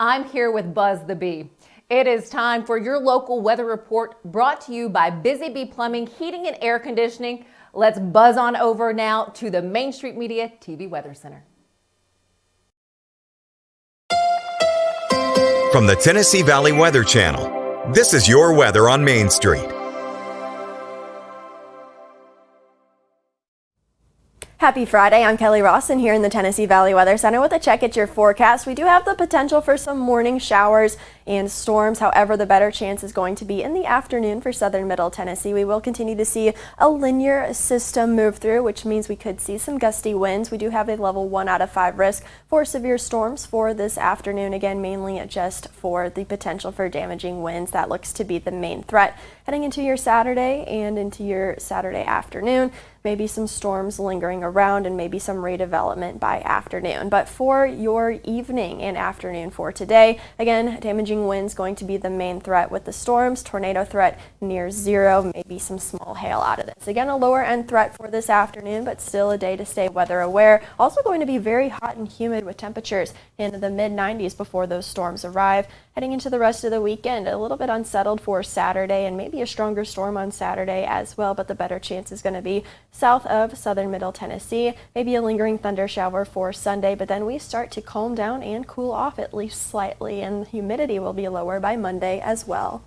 I'm here with Buzz the Bee. It is time for your local weather report brought to you by Busy Bee Plumbing, Heating and Air Conditioning. Let's buzz on over now to the Main Street Media TV Weather Center. From the Tennessee Valley Weather Channel, this is your weather on Main Street. Happy Friday, I'm Kelly Rawson here in the Tennessee Valley Weather Center with a check at your forecast. We do have the potential for some morning showers and storms. However, the better chance is going to be in the afternoon for southern middle Tennessee. We will continue to see a linear system move through, which means we could see some gusty winds. We do have a level 1 out of 5 risk for severe storms for this afternoon. Again, mainly just for the potential for damaging winds. That looks to be the main threat heading into your Saturday and into your Saturday afternoon. Maybe some storms lingering around and maybe some redevelopment by afternoon. But for your evening and afternoon for today, again, damaging winds going to be the main threat with the storms, tornado threat near zero, maybe some small hail out of this. Again, a lower end threat for this afternoon, but still a day to stay weather aware. Also going to be very hot and humid with temperatures in the mid 90s before those storms arrive. Heading into the rest of the weekend, a little bit unsettled for Saturday and maybe a stronger storm on Saturday as well, but the better chance is going to be south of southern middle Tennessee. Maybe a lingering thunder shower for Sunday, but then we start to calm down and cool off at least slightly, and humidity will be lower by Monday as well.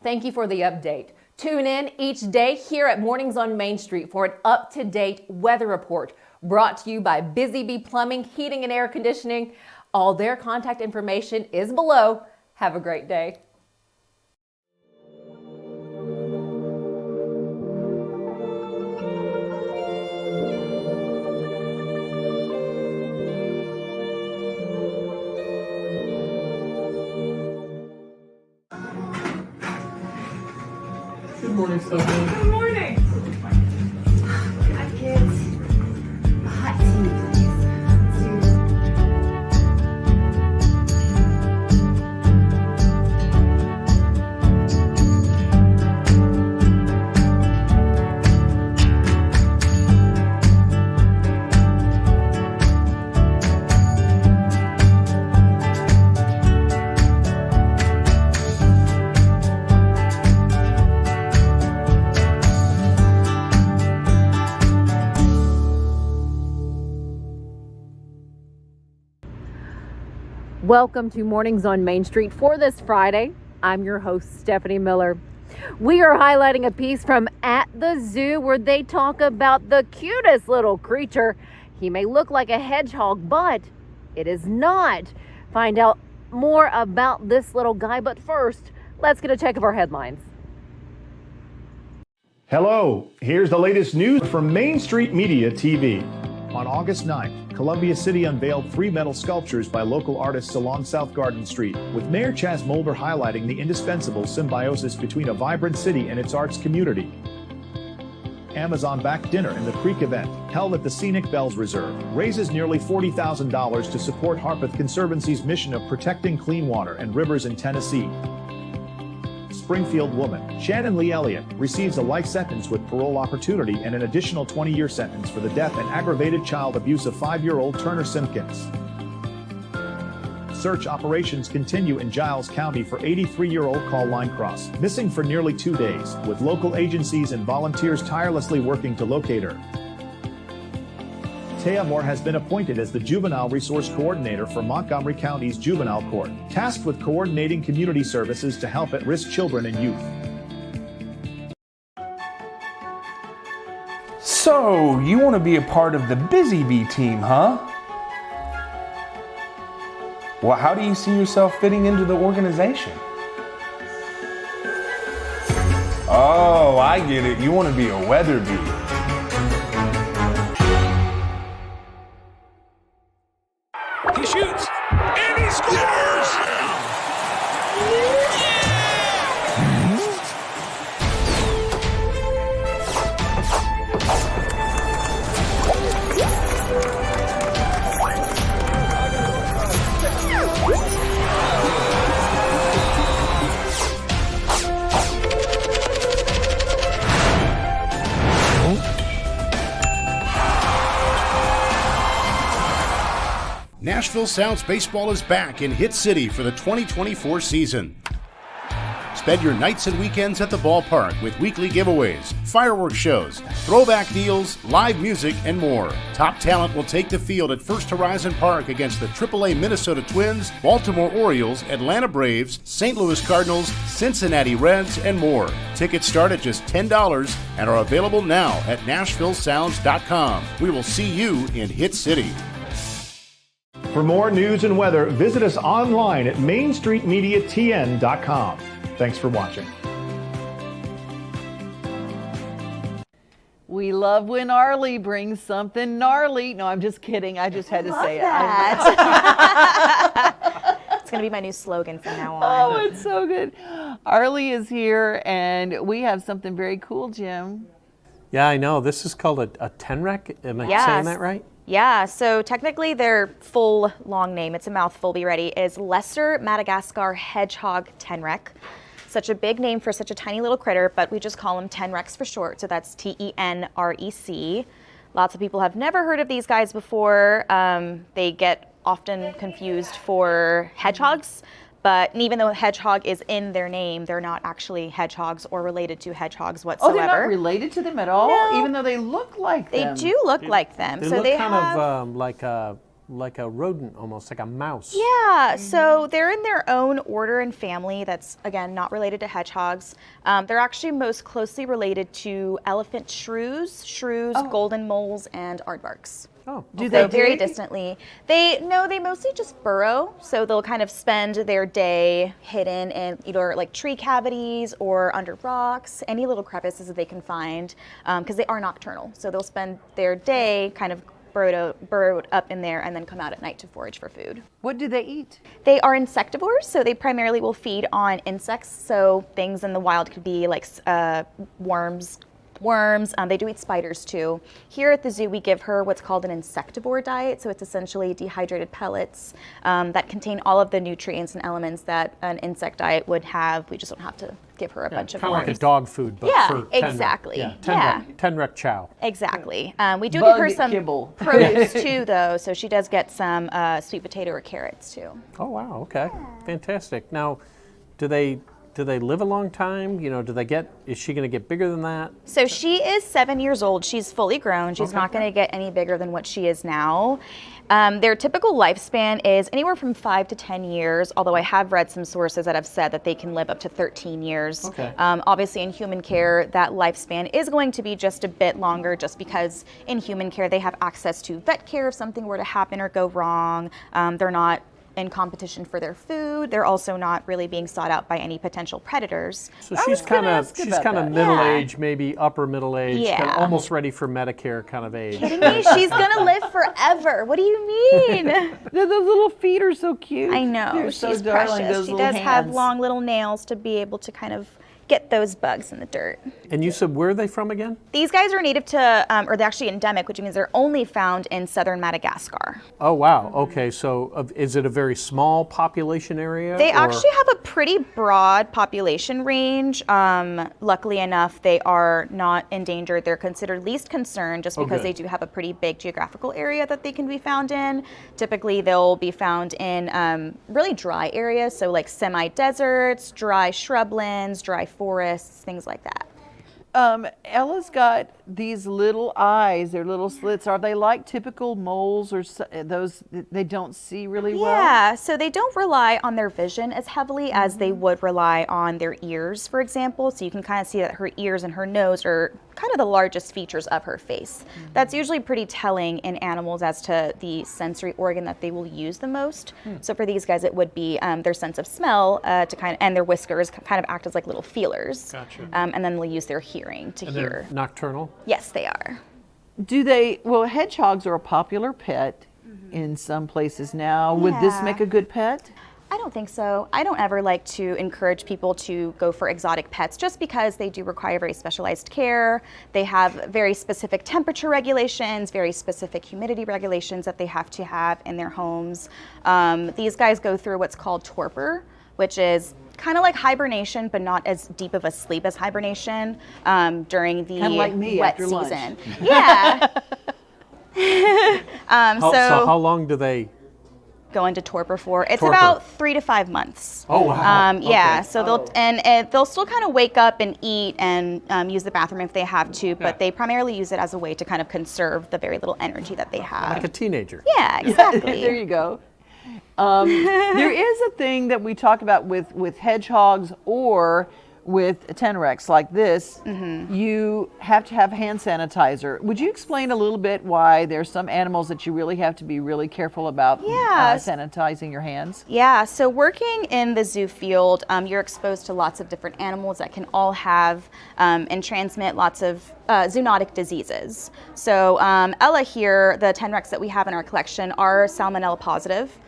Thank you for the update. Tune in each day here at Mornings on Main Street for an up-to-date weather report brought to you by Busy Bee Plumbing, Heating and Air Conditioning. All their contact information is below. Have a great day. Good morning, Stefanie. Good morning. Hi, kids. Hot tea. Welcome to Mornings on Main Street for this Friday. I'm your host, Stefanie Miller. We are highlighting a piece from At the Zoo where they talk about the cutest little creature. He may look like a hedgehog, but it is not. Find out more about this little guy, but first, let's get a check of our headlines. Hello, here's the latest news from Main Street Media TV. On August 9th, Columbia City unveiled 3 metal sculptures by local artists along South Garden Street, with Mayor Chaz Mulder highlighting the indispensable symbiosis between a vibrant city and its arts community. Amazon-backed dinner and the Creek event, held at the Scenic Bells Reserve, raises nearly $40,000 to support Harpeth Conservancy's mission of protecting clean water and rivers in Tennessee. Springfield woman Shannon Lee Elliott receives a life sentence with parole opportunity and an additional 20-year sentence for the death and aggravated child abuse of 5-year-old Turner Simpkins. Search operations continue in Giles County for 83-year-old Colline Cross, missing for nearly 2 days, with local agencies and volunteers tirelessly working to locate her. Taya Moore has been appointed as the Juvenile Resource Coordinator for Montgomery County's Juvenile Court, tasked with coordinating community services to help at-risk children and youth. So, you want to be a part of the Busy Bee team, huh? Well, how do you see yourself fitting into the organization? Oh, I get it. You want to be a weather bee. He shoots, and he scores! Nashville Nashville Sounds Baseball is back in Hit City for the 2024 season. Spend your nights and weekends at the ballpark with weekly giveaways, fireworks shows, throwback deals, live music, and more. Top talent will take the field at First Horizon Park against the AAA Minnesota Twins, Baltimore Orioles, Atlanta Braves, St. Louis Cardinals, Cincinnati Reds, and more. Tickets start at just $10 and are available now at NashvilleSounds.com. We will see you in Hit City. For more news and weather, visit us online at MainStreetMediaTN.com. Thanks for watching. We love when Arlie brings something gnarly. No, I'm just kidding. I just had to say it. It's going to be my new slogan from now on. Oh, it's so good. Arlie is here, and we have something very cool, Jim. Yeah, I know. This is called a tenrec. Am I saying that right? Yeah, so technically their full long name, it's a mouthful, be ready, is Lesser Madagascar Hedgehog Tenrec. Such a big name for such a tiny little critter, but we just call them tenrecs for short, so that's Tenrec. Lots of people have never heard of these guys before. They get often confused for hedgehogs, but even though hedgehog is in their name, they're not actually hedgehogs or related to hedgehogs whatsoever. Oh, they're not related to them at all? No. Even though they look like them? They do look like them. They so look they kind have, of like a rodent, almost like a mouse. Yeah, so they're in their own order and family that's, again, not related to hedgehogs. They're actually most closely related to elephant shrews, golden moles, and aardvarks. Oh, do they they very distantly? They mostly just burrow. So they'll kind of spend their day hidden in either like tree cavities or under rocks, any little crevices that they can find, because they are nocturnal. So they'll spend their day kind of burrowed up in there and then come out at night to forage for food. What do they eat? They are insectivores, so they primarily will feed on insects. So things in the wild could be like worms. They do eat spiders too. Here at the zoo, we give her what's called an insectivore diet. So it's essentially dehydrated pellets that contain all of the nutrients and elements that an insect diet would have. We just don't have to give her a bunch of worms. Kind of like a dog food, but for exactly. Tenrec chow. Exactly. We do Bug give her some kibble. produce too, though. So she does get some sweet potato or carrots too. Oh wow, okay, fantastic. Now, do they live a long time? You know, is she going to get bigger than that? So she is 7 years old. She's fully grown. She's not going to get any bigger than what she is now. Their typical lifespan is anywhere from 5 to 10 years, although I have read some sources that have said that they can live up to 13 years. Okay. Obviously in human care, that lifespan is going to be just a bit longer just because in human care they have access to vet care if something were to happen or go wrong. They're not in competition for their food. They're also not really being sought out by any potential predators. So she's kind of middle-aged, maybe upper middle-aged, Yeah. almost ready for Medicare kind of age. Kidding me? She's gonna live forever. What do you mean? Those little feet are so cute. I know. They're She's so darling, precious. those She little does have hands. long little nails to be able to kind of get those bugs in the dirt. And you said, where are they from again? These guys are native to, or they're actually endemic, which means they're only found in southern Madagascar. Oh, wow. Okay, so is it a very small population area? They actually have a pretty broad population range. Luckily enough, they are not endangered. They're considered least concern just because they do have a pretty big geographical area that they can be found in. Typically, they'll be found in really dry areas, so like semi-deserts, dry shrublands, dry forests, things like that. Ella's got these little eyes, they're little slits. Are they like typical moles or those they don't see really well? Yeah, so they don't rely on their vision as heavily as they would rely on their ears, for example. So you can kind of see that her ears and her nose are kind of the largest features of her face. That's usually pretty telling in animals as to the sensory organ that they will use the most. So for these guys, it would be their sense of smell and their whiskers kind of act as like little feelers. Gotcha. And then they'll use their hearing to And hear. they're nocturnal? Yes, they are. Well, hedgehogs are a popular pet in some places now. Would this make a good pet? I don't think so. I don't ever like to encourage people to go for exotic pets just because they do require very specialized care. They have very specific temperature regulations, very specific humidity regulations that they have to have in their homes. These guys go through what's called torpor, which is kind of like hibernation, but not as deep of a sleep as hibernation during the Kind of like me wet after season. lunch. Yeah. So how long do they go into torpor for. It's Torpor. about 3 to 5 months. Oh, wow. Yeah, Okay. so they'll still kind of wake up and eat and use the bathroom if they have to, but they primarily use it as a way to kind of conserve the very little energy that they have. Like a teenager. Yeah, exactly. There you go. There is a thing that we talk about with hedgehogs or with tenrecs like this. You have to have hand sanitizer. Would you explain a little bit why there's some animals that you really have to be really careful about sanitizing your hands? Yeah, so working in the zoo field, you're exposed to lots of different animals that can all have and transmit lots of zoonotic diseases. So Ella here, the tenrecs that we have in our collection are salmonella positive.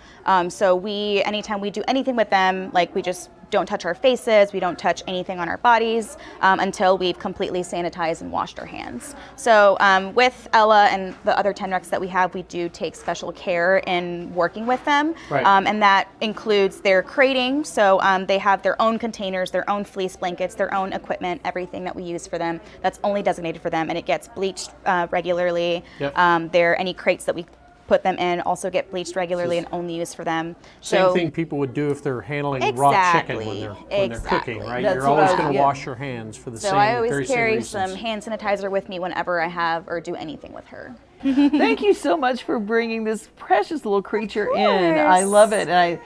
So anytime we do anything with them, like we just don't touch our faces, we don't touch anything on our bodies until we've completely sanitized and washed our hands. So with Ella and the other tenrecs that we have, we do take special care in working with them. Right. And that includes their crating. So they have their own containers, their own fleece blankets, their own equipment, everything that we use for them that's only designated for them, and it gets bleached regularly. Yep. Any crates that we put them in also get bleached regularly and only used for them. Same thing people would do if they're handling raw chicken when they're cooking, right? That's You're always what going to wash your hands for the So same I always very same carry reasons. some hand sanitizer with me whenever I have or do anything with her. Thank you so much for bringing this precious little creature in. I love it. And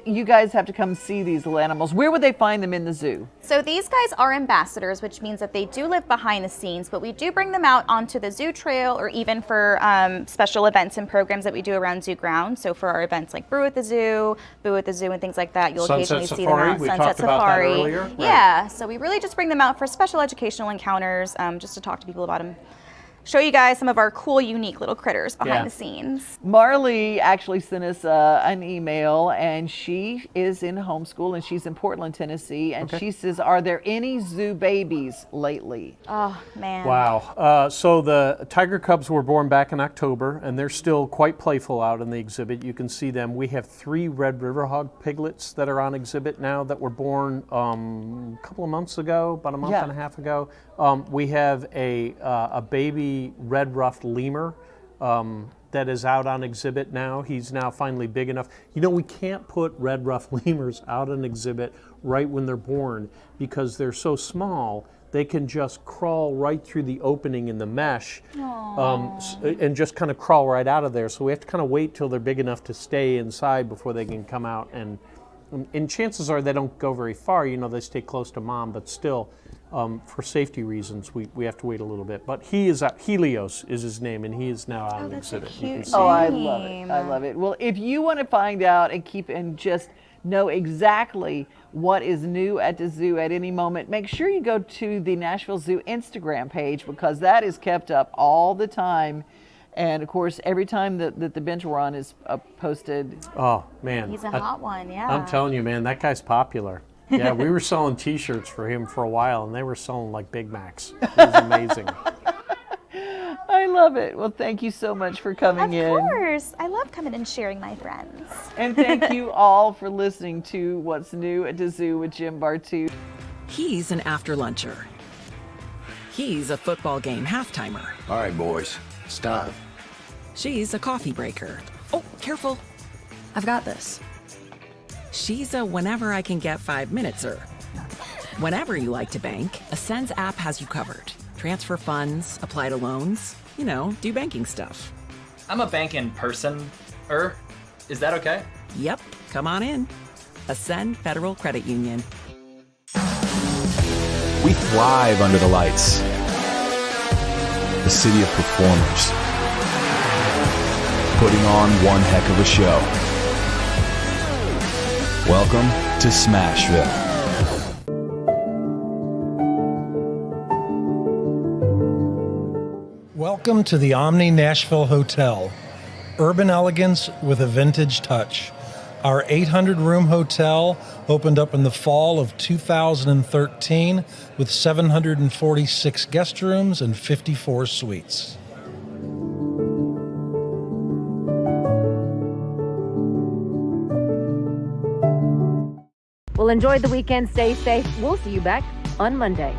you guys have to come see these little animals. Where would they find them in the zoo? So these guys are ambassadors, which means that they do live behind the scenes, but we do bring them out onto the zoo trail or even for special events and programs that we do around zoo grounds. So for our events like Brew at the Zoo, Boo at the Zoo, and things like that, you'll occasionally see them out. We Sunset talked about Safari. that earlier. Right. Yeah, so we really just bring them out for special educational encounters, just to talk to people about them. Show you guys some of our cool, unique little critters behind the scenes. Marley actually sent us an email, and she is in homeschool, and she's in Portland, Tennessee, and she says, are there any zoo babies lately? Oh, man. Wow. So the tiger cubs were born back in October, and they're still quite playful out in the exhibit. You can see them. We have 3 red river hog piglets that are on exhibit now that were born a couple of months ago, about a month and a half ago. We have a baby red-ruffed lemur that is out on exhibit now. He's now finally big enough. You know, we can't put red-ruffed lemurs out on exhibit right when they're born because they're so small. They can just crawl right through the opening in the mesh and just kind of crawl right out of there. So we have to kind of wait till they're big enough to stay inside before they can come out. And chances are they don't go very far. You know, they stay close to mom, but still, for safety reasons, we have to wait a little bit. But he is Helios is his name, and he is now out on exhibit. Oh, I love it. I love it. Well, if you want to find out and just know exactly what is new at the zoo at any moment, make sure you go to the Nashville Zoo Instagram page because that is kept up all the time. And of course, every time that the bench we're on is posted. Oh, man. He's a hot one, yeah. I'm telling you, man, that guy's popular. Yeah, we were selling T-shirts for him for a while, and they were selling like Big Macs. It was amazing. I love it. Well, thank you so much for coming in. Of course. I love coming and sharing my friends. And thank you all for listening to What's New at the Zoo with Jim Bartu. He's an after-luncher. He's a football game half-timer. All right, boys. It's time. She's a coffee breaker. Oh, careful. I've got this. She's a whenever I can get 5 minutes-er. Whenever you like to bank, Ascend's app has you covered. Transfer funds, apply to loans, do banking stuff. I'm a banking person-er. Is that okay? Yep, come on in. Ascend Federal Credit Union. We thrive under the lights. The city of performers. Putting on one heck of a show. Welcome to Smashville. Welcome to the Omni Nashville Hotel. Urban elegance with a vintage touch. Our 800-room hotel opened up in the fall of 2013 with 746 guest rooms and 54 suites. Well, enjoy the weekend. Stay safe. We'll see you back on Monday.